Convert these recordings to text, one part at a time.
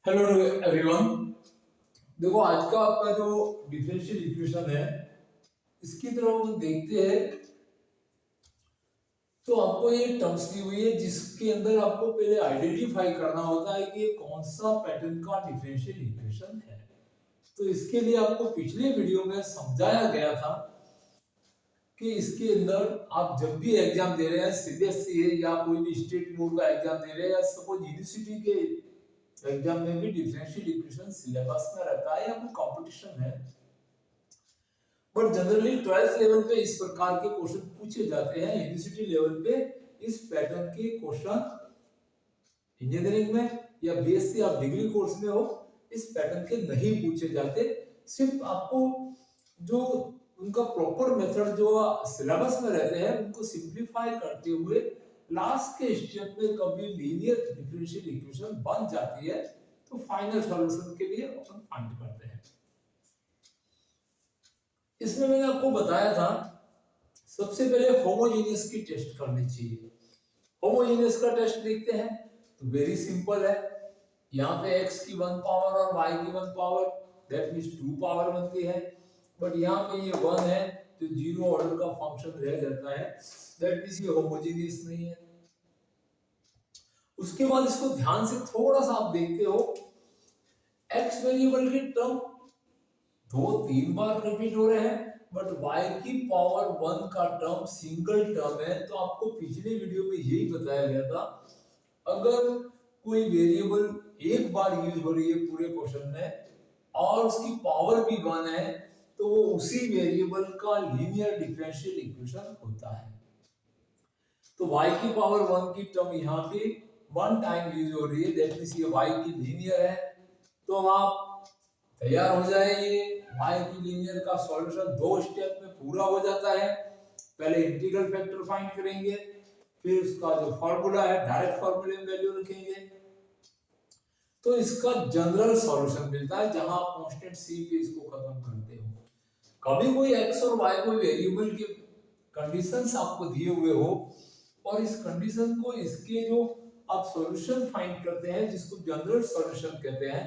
Hello everyone. देखो आज का आपका जो डिफरेंशियल इक्वेशन है इसकी तरफ हम देखते हैं तो आपको ये टर्म्स दी हुई है जिसके अंदर आपको पहले आइडेंटिफाई करना होता है कि ये कौन सा पैटर्न का डिफरेंशियल इक्वेशन है। तो इसके लिए आपको पिछले वीडियो में समझाया गया था कि इसके अंदर आप जब भी एग्जाम दे रहे हैं सीबीएसई है या कोई भी स्टेट बोर्ड का एग्जाम दे रहे हैं या सपोज यूनिवर्सिटी के एग्जाम में भी डिफरेंशियल इक्वेशन सिलेबस में रहता है या कोई कंपटीशन है, बट जनरली 12th लेवल पे इस प्रकार के क्वेश्चन पूछे जाते हैं। यूनिवर्सिटी लेवल पे इस पैटर्न के क्वेश्चन इंजीनियरिंग में या बीएससी आप डिग्री कोर्स में हो इस पैटर्न के नहीं पूछे जाते। सिर्फ आपको जो उनका प्रॉपर मेथड जो सिलेबस में रहते हैं उनको सिंप्लीफाई करते हुए लास्ट के स्टेप में कभी लीनियर डिफरेंशियल इक्वेशन बन जाती है तो फाइनल सॉल्यूशन के लिए अपन फाइंड करते हैं। इसमें मैंने आपको बताया था सबसे पहले होमोजेनियस की टेस्ट करनी चाहिए। होमोजेनियस का टेस्ट देखते हैं तो वेरी सिंपल है। यहाँ पे x की 1 पावर और y की 1 पावर दैट मींस 2 पावर बनती है, बट यहाँ पे ये 1 है तो जीरो ऑर्डर का फंक्शन रह जाता है, दैट मींस ये होमोजेनियस नहीं है। उसके बाद इसको ध्यान से थोड़ा सा आप देखते हो x वेरिएबल की टर्म 2-3 बार रिपीट हो रहे हैं, बट y की पावर 1 का टर्म सिंगल टर्म है। तो आपको पिछले वीडियो में यही बताया गया था अगर कोई वेरिएबल एक बार यूज हो रही है पूरे क्वेश्चन में और उसकी पावर भी 1 है तो वो उसी वेरिएबल का लीनियर डिफरेंशियल इक्वेशन होता है। तो y की पावर 1 की टर्म यहाँ पे 1 टाइम यूज हो रही है, दैट मींस ये y की लीनियर है। तो आप तैयार हो जाइए, y की लीनियर का सॉल्यूशन 2 स्टेप में पूरा हो जाता है। पहले इंटीग्रल फैक्टर फाइंड करेंगे, फिर उसका जो फार्मूला है डायरेक्ट फार्मूले में वैल्यू रखेंगे तो इसका जनरल सॉल्यूशन मिलता है जहां आप कांस्टेंट c पे इसको खत्म करते हो। कभी कोई x और y कोई वेरिएबल के कंडीशंस आपको दिए हुए हो और इस कंडीशन को इसके जो आप सॉल्यूशन फाइंड करते हैं जिसको जनरल सॉल्यूशन कहते हैं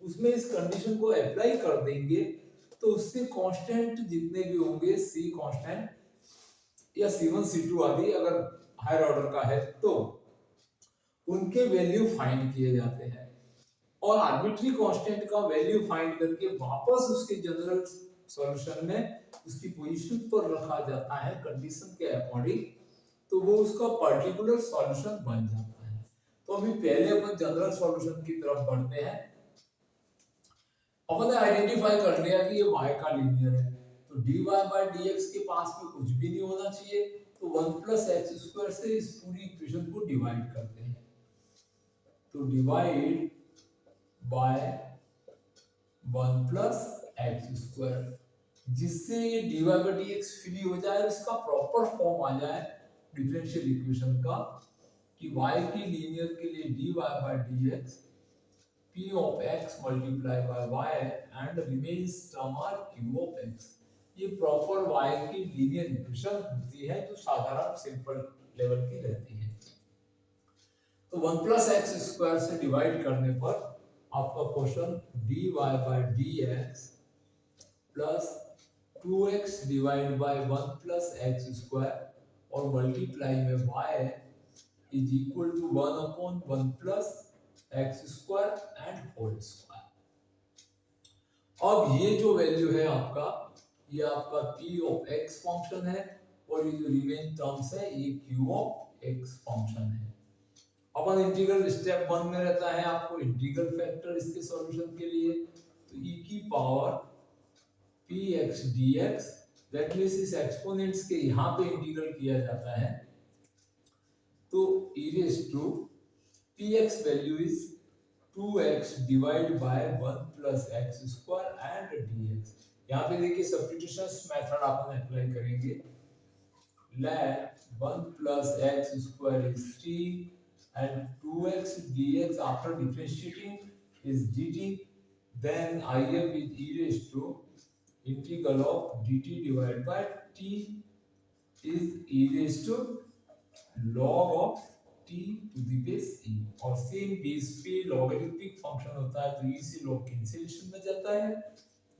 उसमें इस कंडीशन को अप्लाई कर देंगे तो उससे कांस्टेंट जितने भी होंगे c कांस्टेंट या c1 c2 आदि अगर हायर ऑर्डर का है तो उनके वैल्यू फाइंड किए जाते हैं और आर्बिट्री कांस्टेंट का वैल्यू फाइंड करके वापस उसके जनरल सॉल्यूशन में उसकी पोजीशन पर रखा जाता है कंडीशन के अकॉर्डिंग, तो वो उसका पर्टिकुलर सॉल्यूशन बन जाता है। तो अभी पहले अपन जनरल सॉल्यूशन की तरफ बढ़ते हैं। अपन ने आइडेंटिफाई कर लिया कि ये y का लीनियर है तो dy by dx के पास में कुछ भी नहीं होना चाहिए तो 1 plus x स्क्वायर से इस पूरी इक्वेशन को डिवाइड करते हैं। तो divide by 1 plus x square जिससे ये dy by dx फ्री हो जाए और इसका प्रॉपर फॉर्म आ जाए डिफरेंशियल इक्वेशन का कि y की लीनियर के लिए dy by dx p of x multiplied by y and remains term are q of x। ये प्रॉपर y की लीनियर इक्वेशन होती है जो साधारण सिंपल लेवल की रहती है। तो 1 plus x स्क्वायर से डिवाइड करने पर आपका question dy by dx plus 2x divide by 1 plus x square और मल्टीप्लाई में y is equal to 1 upon 1 plus x square and whole square. अब ये जो वैल्यू है आपका ये आपका p of x फंक्शन है और ये जो रिमेन टर्म्स है ये q of x फंक्शन है। अपन इंटीग्रल स्टेप 1 में रहता है आपको इंटीग्रल फैक्टर इसके सॉल्यूशन के लिए तो e की power px dx that means इस एक्सपोनेंट्स के यहां पे इंटीग्रल किया जाता है तो e raised to px value is 2x divided by 1 plus x square and dx। यहाँ पे देखिए सब्स्टिट्यूशन मेथड अपन अप्लाई करेंगे। let 1 plus x square is t and 2x dx after differentiating is dt, then if is e raised to integral of dt divided by t is e raised to log of T to the base e, और same base पे logarithmic function होता है तो ई से log cancellation में जाता है।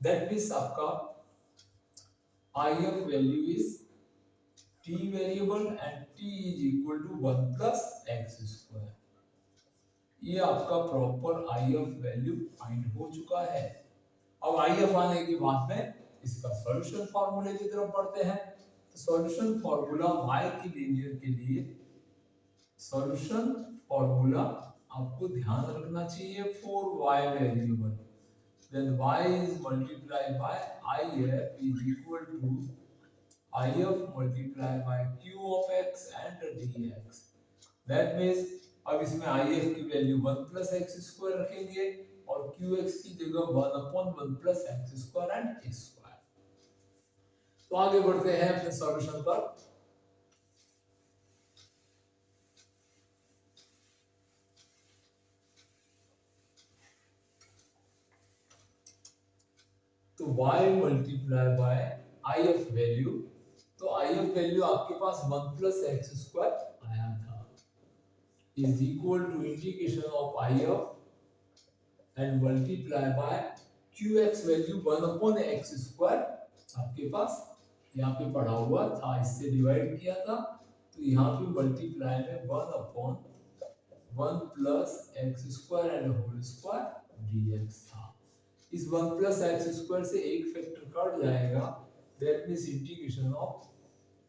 That means आपका I F value is t variable and t is equal to 1 plus x square. ये आपका proper I F value find हो चुका है। अब आई एफ आने के बाद में इसका सॉल्यूशन फार्मूले की तरफ बढ़ते हैं। तो सॉल्यूशन फार्मूला y की लीनियर के लिए सॉल्यूशन फार्मूला आपको ध्यान रखना चाहिए for y variable, then y is multiplied by if is equal to if multiplied by q of x and dx। that means अब इसमें if की वैल्यू 1 प्लस एक्स स्क्वायर रखेंगे और qx की जगह 1/1 plus x square and square. तो आगे बढ़ते हैं अपने सॉल्यूशन पर। तो y multiply by if value, तो if वैल्यू आपके पास 1 प्लस एक्स स्क्वायर आया था, is equal to integration of if and multiply by qx value 1/x square आपके पास यहाँ पे पढ़ा हुआ था, इससे डिवाइड किया था तो यहाँ पे मल्टीप्लाई में 1/1 plus x square and whole square dx था। इस 1 प्लस एक्स स्क्वायर से एक फैक्टर कट जाएगा, that means integration of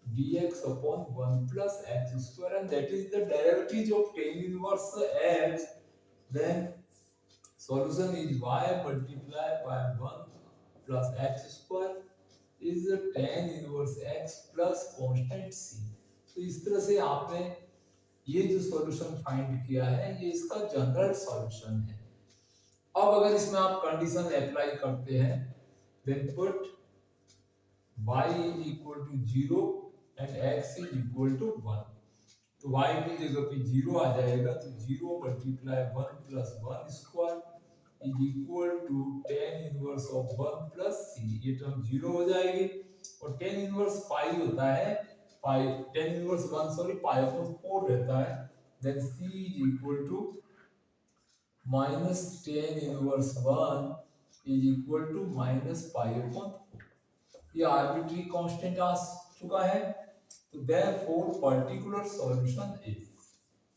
dx upon 1 plus x square, and that is the derivative of tan inverse x, then solution is y multiplied by 1 plus x square is tan inverse x plus constant c। तो इस तरह से आपने ये जो solution find किया है ये इसका जनरल सॉल्यूशन है। अब अगर इसमें आप कंडीशन अप्लाई करते हैं, then put y is equal to 0 and x is equal to 1, तो y की जगह पे 0 आ जाएगा, तो 0 multiply 1 plus 1 square is equal to tan inverse of 1 plus c। ये टर्म 0 हो जाएगी और tan इनवर्स पाई होता है, pi tan inverse 1 sorry pi upon 4 रहता है, then c is equal to minus tan inverse 1 is equal to minus pi upon 4। ये arbitrary constant आ चुका है, तो देयरफॉर पर्टिकुलर सॉल्यूशन इज,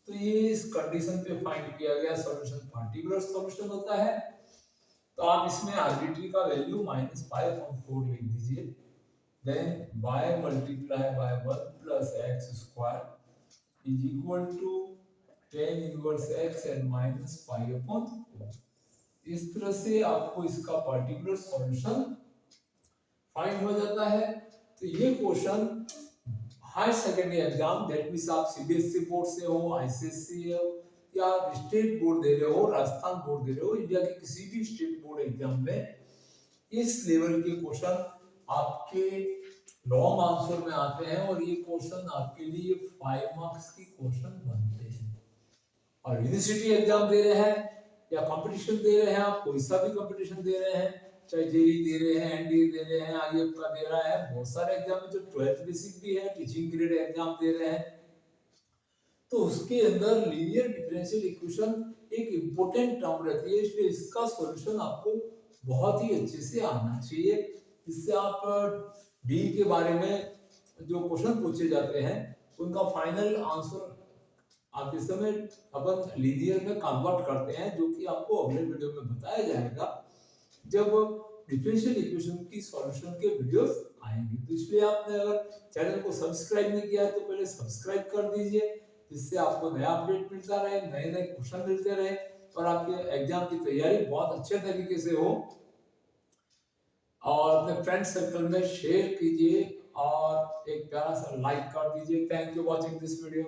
तो ये इस कंडीशन पे फाइंड किया गया सॉल्यूशन पर्टिकुलर सॉल्यूशन होता है। तो आप इसमें आर्बिट्री का वैल्यू -π/4 लिख दीजिए, then y multiply by 1 plus x square is equal to tan inverse x and -π/4। इस तरह से आपको इसका पर्टिकुलर सॉल्यूशन फाइंड हो जाता है। तो ये question high secondary exam, that means आप सीबीएसई बोर्ड से हो, आईसीएसई हो या स्टेट बोर्ड दे रहे हो, राजस्थान बोर्ड दे रहे हो, इंडिया के किसी भी स्टेट बोर्ड एग्जाम में इस लेवल के क्वेश्चन आपके लॉन्ग आंसर में आते हैं और ये क्वेश्चन आपके लिए 5 मार्क्स की क्वेश्चन बनते हैं। और यूनिवर्सिटी एग्जाम दे रहे हैं या कंपटीशन दे रहे हैं, आप कोई सा भी कंपटीशन दे रहे हैं, चाहे जेई दे रहे हैं, एनडीए दे रहे हैं, आईएफ का दे रहा है, बहुत सारे एग्जाम जो 12th बेसिक भी है, टीचिंग ग्रेड एग्जाम दे रहे हैं, तो उसके अंदर लीनियर डिफरेंशियल इक्वेशन एक इंपॉर्टेंट टर्म रहती है, इसलिए इसका सॉल्यूशन आपको बहुत ही अच्छे से आना चाहिए, जिससे आप डी के बारे में जो क्वेश्चन पूछे जाते हैं उनका फाइनल आंसर आप इस समय अपन लीनियर में कन्वर्ट करते हैं, जो कि आपको अगले वीडियो में बताया जाएगा जब डिफरेंशियल इक्वेशन की सॉल्यूशन के वीडियोस आएंगे। तो इसलिए आपने अगर चैनल को सब्सक्राइब नहीं किया है तो पहले सब्सक्राइब कर दीजिए, जिससे आपको नया अपडेट मिलता रहे, नए नए क्वेश्चन मिलते रहे और आपके एग्जाम की तैयारी बहुत अच्छे तरीके से हो। और अपने फ्रेंड सर्कल में शेयर कीजिए और एक प्यारा सा लाइक कर दीजिए। Thank you watching this video.